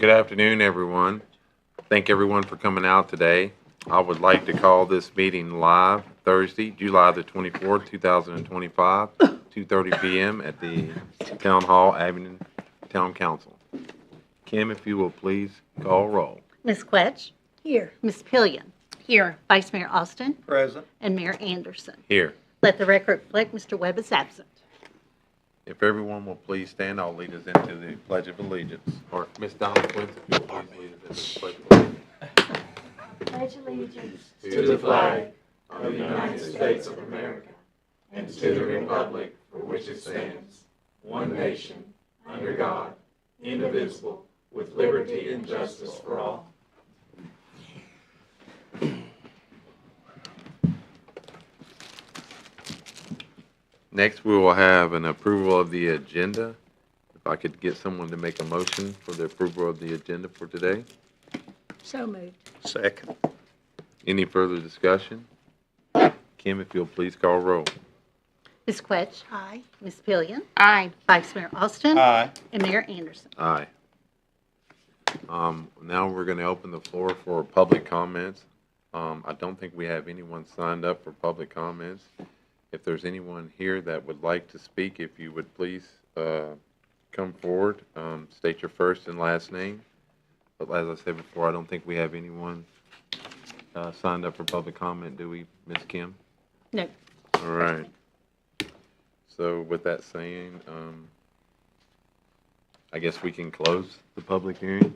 Good afternoon, everyone. Thank everyone for coming out today. I would like to call this meeting live Thursday, July the 24th, 2025, 2:30 p.m. at the Town Hall, Abington Town Council. Kim, if you will please call roll. Ms. Quetch? Here. Ms. Pillion? Here. Vice Mayor Austin? Present. And Mayor Anderson. Here. Let the record reflect Mr. Webb is absent. If everyone will please stand, I'll lead us into the Pledge of Allegiance. Or Ms. Donna Quince, if you'll please lead us into the Pledge of Allegiance. Pledge allegiance to the flag of the United States of America and to the republic for which it stands, one nation, under God, indivisible, with liberty and justice for all. Next, we will have an approval of the agenda. If I could get someone to make a motion for the approval of the agenda for today. So moved. Second. Any further discussion? Kim, if you'll please call roll. Ms. Quetch? Aye. Ms. Pillion? Aye. Vice Mayor Austin? Aye. And Mayor Anderson. Aye. Now we're going to open the floor for public comments. I don't think we have anyone signed up for public comments. If there's anyone here that would like to speak, if you would please come forward, state your first and last name. But as I said before, I don't think we have anyone signed up for public comment, do we, Ms. Kim? No. All right. So with that saying, I guess we can close the public hearing.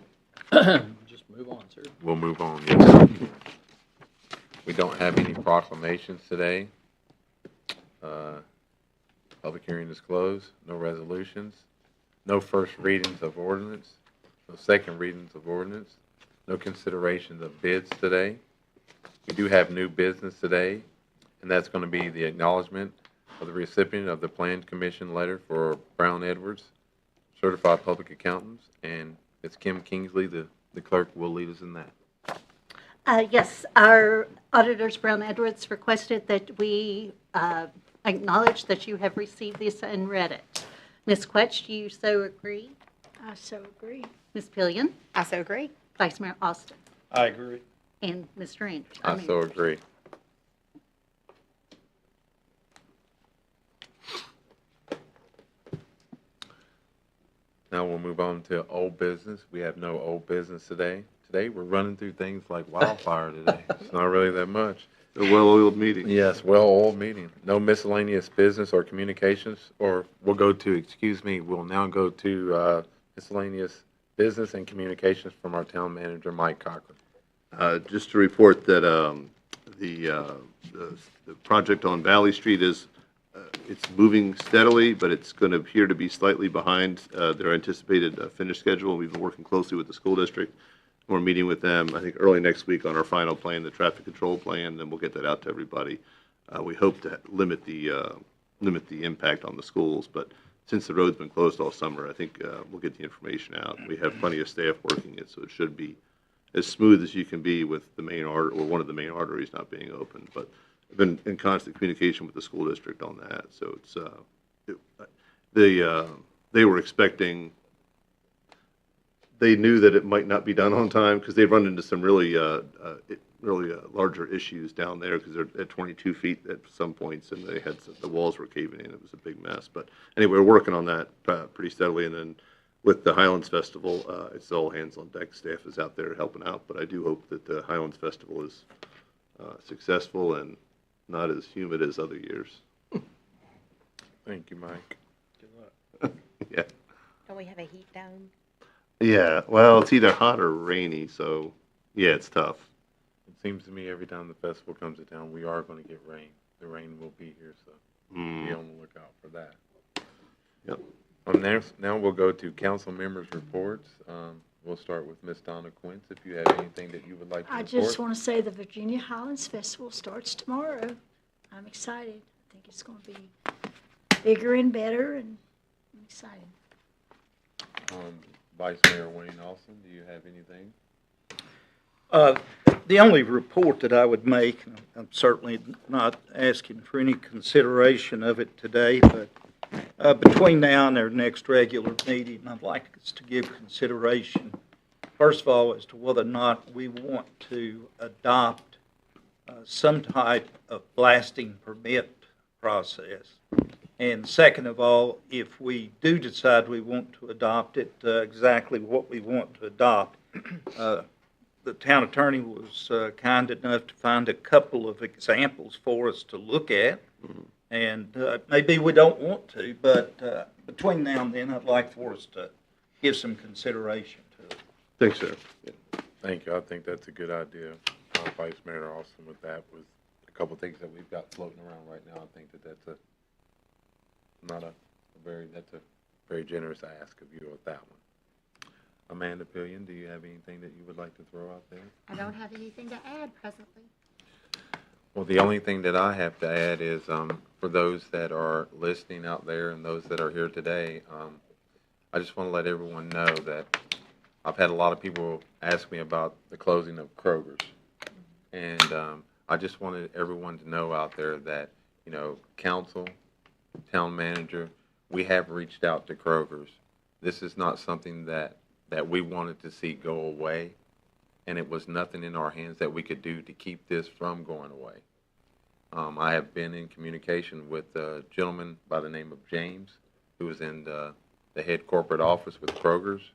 Just move on, sir. We'll move on, yes. We don't have any proclamations today. Public hearing is closed. No resolutions. No first readings of ordinance. No second readings of ordinance. No considerations of bids today. We do have new business today, and that's going to be the acknowledgement of the recipient of the Plan Commission letter for Brown Edwards, Certified Public Accountants, and it's Kim Kingsley, the clerk, will lead us in that. Yes, our auditors, Brown Edwards, requested that we acknowledge that you have received this and read it. Ms. Quetch, do you so agree? I so agree. Ms. Pillion? I so agree. Vice Mayor Austin? I agree. And Mr. Anderson? I so agree. Now we'll move on to old business. We have no old business today. Today we're running through things like wildfire today. It's not really that much. A well-oiled meeting. Yes, well-oiled meeting. No miscellaneous business or communications, or we'll now go to miscellaneous business and communications from our town manager, Mike Cochran. Just to report that the project on Valley Street is it's moving steadily, but it's going to appear to be slightly behind their anticipated finish schedule. We've been working closely with the school district. We're meeting with them, I think, early next week on our final plan, the traffic control plan, then we'll get that out to everybody. We hope to limit the impact on the schools, but since the road's been closed all summer, I think we'll get the information out. We have plenty of staff working it, so it should be as smooth as you can be with the main artery, or one of the main arteries not being open. But I've been in constant communication with the school district on that, so they were expecting. They knew that it might not be done on time because they've run into some really larger issues down there because they're at 22 feet at some points, and they had the walls were caving in. It was a big mess. But anyway, we're working on that pretty steadily. And then with the Highlands Festival, it's all hands on deck. Staff is out there helping out. But I do hope that the Highlands Festival is successful and not as humid as other years. Thank you, Mike. Good luck. Yeah. Don't we have a heat dome? Yeah. Well, it's either hot or rainy, so yeah, it's tough. It seems to me every time the festival comes to town, we are going to get rain. The rain will be here, so be on the lookout for that. Yep. Now we'll go to council members' reports. We'll start with Ms. Donna Quince, if you have anything that you would like to I report. just want to say the Virginia Highlands Festival starts tomorrow. I'm excited. I think it's going to be bigger and better, and I'm excited. Vice Mayor Wayne Austin, do you have anything? The only report that I would make, I'm certainly not asking for any consideration of it today, but between now and our next regular meeting, I'd like us to give consideration First of all, as to whether or not we want to adopt some type of blasting permit process. And second of all, if we do decide we want to adopt it, exactly what we want to adopt. The town attorney was kind enough to find a couple of examples for us to look at. And maybe we don't want to, but between now and then, I'd like for us to give some consideration to it. Thanks, sir. Thank you. I think that's a good idea. Vice Mayor Austin with that, with a couple of things that we've got floating around right now. I think that that's a very generous ask of you with that one. Amanda Pillion, do you have anything that you would like to throw out there? I don't have anything to add presently. Well, the only thing that I have to add is, for those that are listening out there and those that are here today, I just want to let everyone know that I've had a lot of people ask me about the closing of Kroger's. And I just wanted everyone to know out there that, council, town manager, we have reached out to Kroger's. This is not something that we wanted to see go away, and it was nothing in our hands that we could do to keep this from going away. I have been in communication with a gentleman by the name of James, who is in the head corporate office with Kroger's.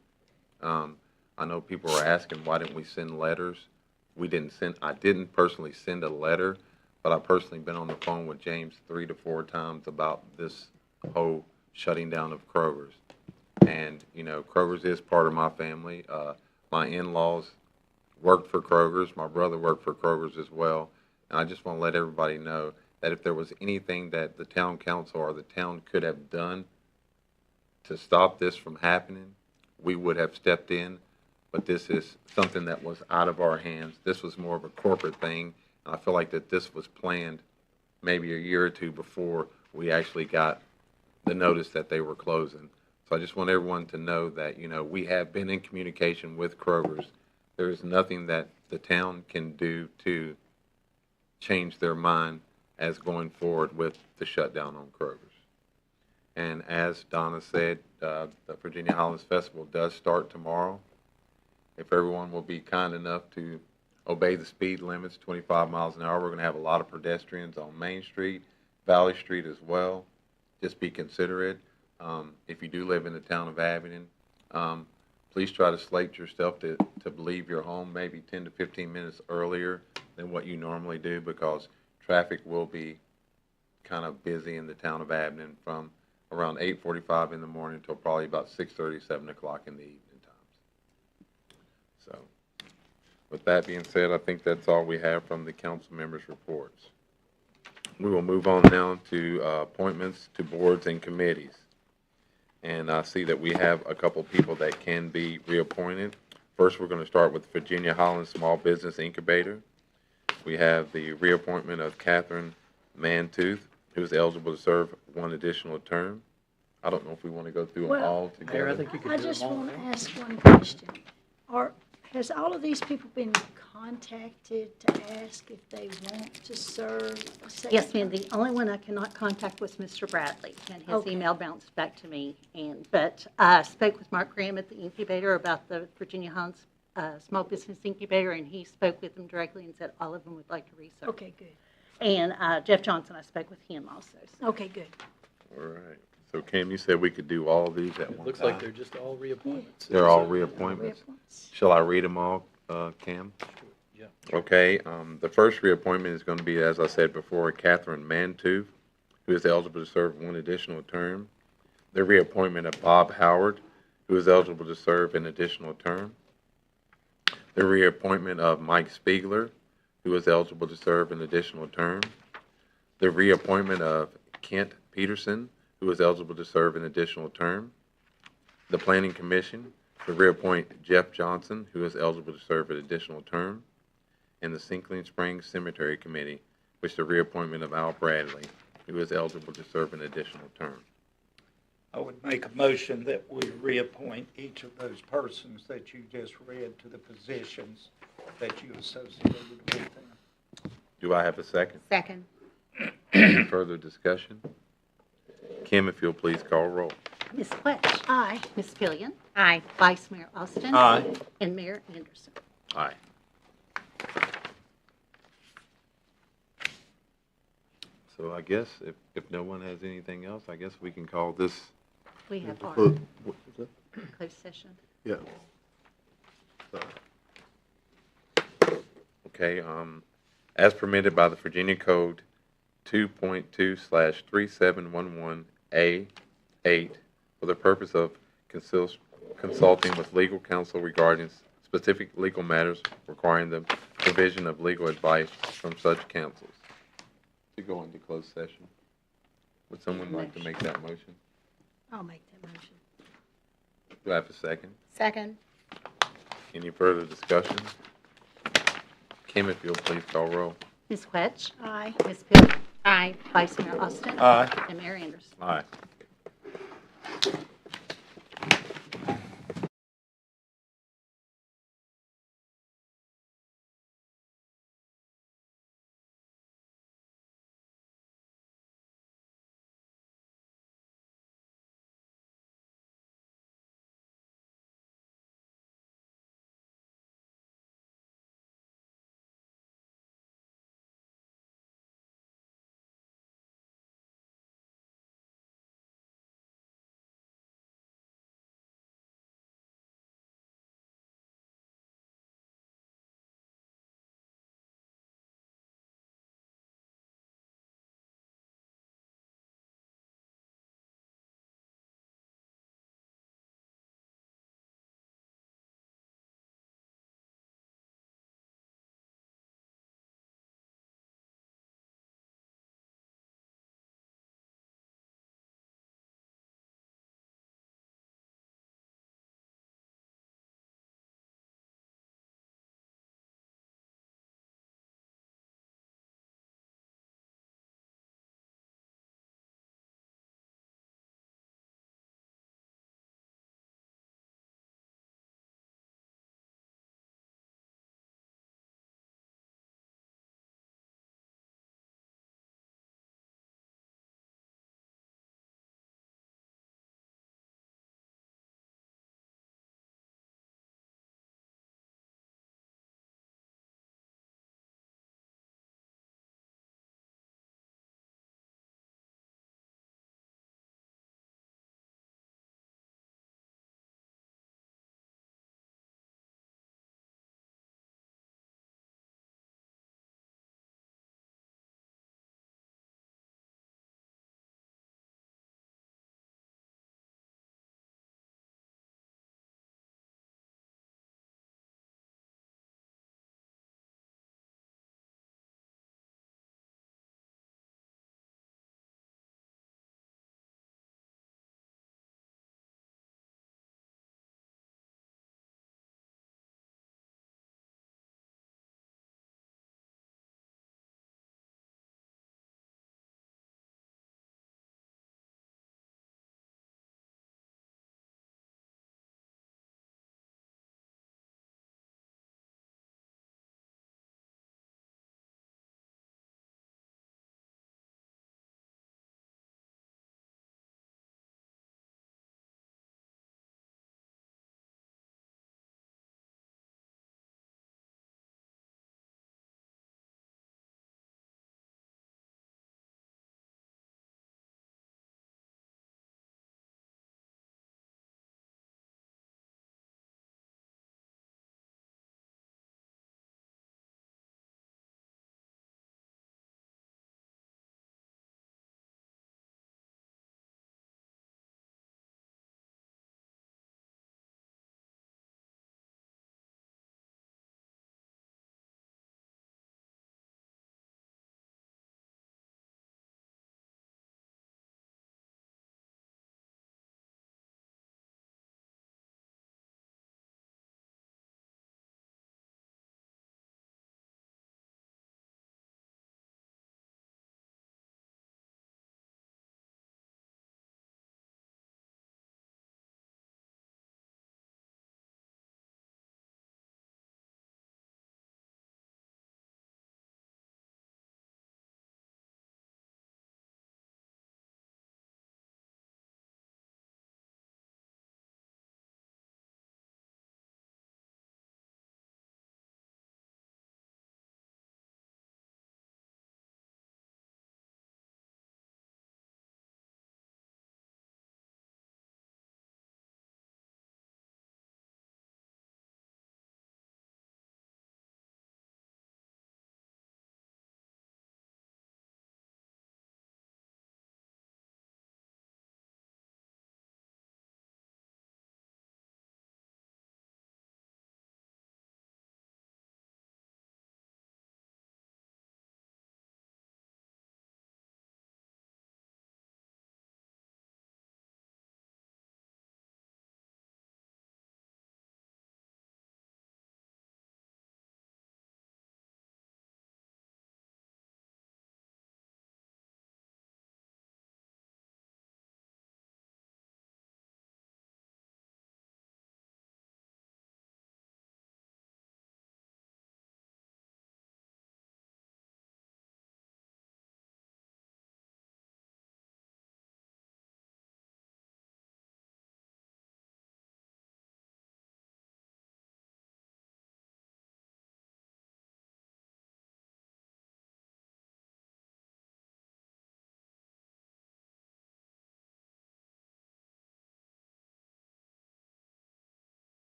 I know people are asking, why didn't we send letters? I didn't personally send a letter, but I've personally been on the phone with James 3 to 4 times about this whole shutting down of Kroger's. And, Kroger's is part of my family. My in-laws worked for Kroger's. My brother worked for Kroger's as well. And I just want to let everybody know that if there was anything that the town council or the town could have done to stop this from happening, we would have stepped in. But this is something that was out of our hands. This was more of a corporate thing. And I feel like that this was planned maybe a year or two before we actually got the notice that they were closing. So I just want everyone to know that, we have been in communication with Kroger's. There is nothing that the town can do to change their mind as going forward with the shutdown on Kroger's. And as Donna said, the Virginia Highlands Festival does start tomorrow. If everyone will be kind enough to obey the speed limits, 25 miles an hour, we're going to have a lot of pedestrians on Main Street, Valley Street as well. Just be considerate. If you do live in the town of Abingdon, please try to slate yourself to leave your home maybe 10 to 15 minutes earlier than what you normally do, because traffic will be kind of busy in the town of Abingdon from around 8:45 in the morning until probably about 6:30, 7 o'clock in the evening times. So with that being said, I think that's all we have from the council members' reports. We will move on now to appointments to boards and committees. And I see that we have a couple people that can be reappointed. First, we're going to start with Virginia Highlands Small Business Incubator. We have the reappointment of Catherine Mantooth, who is eligible to serve one additional term. I don't know if we want to go through them Well, Mayor, all I together. think you could I do them just all. want to ask one question. Has all of these people been contacted to ask if they want to serve a second? Yes, ma'am. The only one I cannot contact was Mr. Bradley, and his Okay. email bounced back to me. But I spoke with Mark Graham at the incubator about the Virginia Highlands Small Business Incubator, and he spoke with them directly and said all of them would like to reserve. Okay, good. And Jeff Johnson, I spoke with him also. So. Okay, good. All right. So Cam, you said we could do all of these at It one looks time? like they're just all reappointments. They're all So- reappointments. Reappoints. Shall I read them all, Cam? Yeah. Okay, the first reappointment is going to be, as I said before, Catherine Mantooth, who is eligible to serve one additional term. The reappointment of Bob Howard, who is eligible to serve an additional term. The reappointment of Mike Spiegler, who is eligible to serve an additional term. The reappointment of Kent Peterson, who is eligible to serve an additional term. The Planning Commission, to reappoint Jeff Johnson, who is eligible to serve an additional term. And the Sinkling Springs Cemetery Committee, which is the reappointment of Al Bradley, who is eligible to serve an additional term. I would make a motion that we reappoint each of those persons that you just read to the positions that you associated with them. Do I have a second? Second. Any further discussion? Kim, if you'll please call roll. Ms. Quetch. Aye. Ms. Pillion. Aye. Vice Mayor Austin. Aye. And Mayor Anderson. Aye. So I guess if no one has anything else, I guess we can call this We have our Close- what is that? closed session. Yeah. Okay, as permitted by the Virginia Code 2.2/3711A8 for the purpose of consulting with legal counsel regarding specific legal matters requiring the provision of legal advice from such counsels. To go into closed session. Would someone like to make that motion? I'll make that motion. Do I have a second? Second. Any further discussion? Kim, if you'll please call roll. Ms. Quetch. Aye. Ms. Pillion. Aye. Vice Mayor Austin. Aye. And Mayor Anderson. Aye.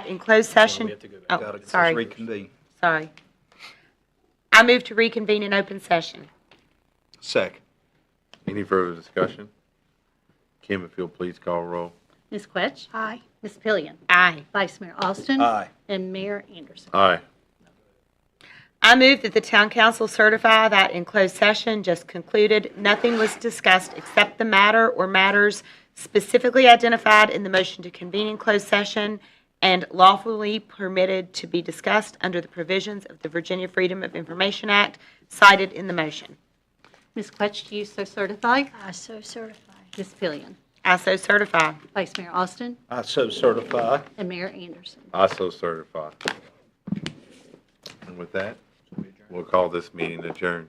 In closed session? Oh, Got it. sorry, Reconvene. sorry. I move to reconvene in open session. Second. Any further discussion? Kim, if you'll please call roll. Ms. Quetch, Aye. Ms. Pillion, Aye. Vice Mayor Austin. Aye. And Mayor Anderson. Aye. I move that the town council certify that in closed session just concluded, nothing was discussed except the matter or matters specifically identified in the motion to convene in closed session and lawfully permitted to be discussed under the provisions of the Virginia Freedom of Information Act cited in the motion. Ms. Quetch, do you so certify? I so certify. Ms. Pillion, I so certify. Vice Mayor Austin, I so certify. and Mayor Anderson. I so certify. And with that, we'll call this meeting adjourned.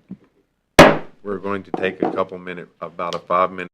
We're going to take a couple minute, about a 5-minute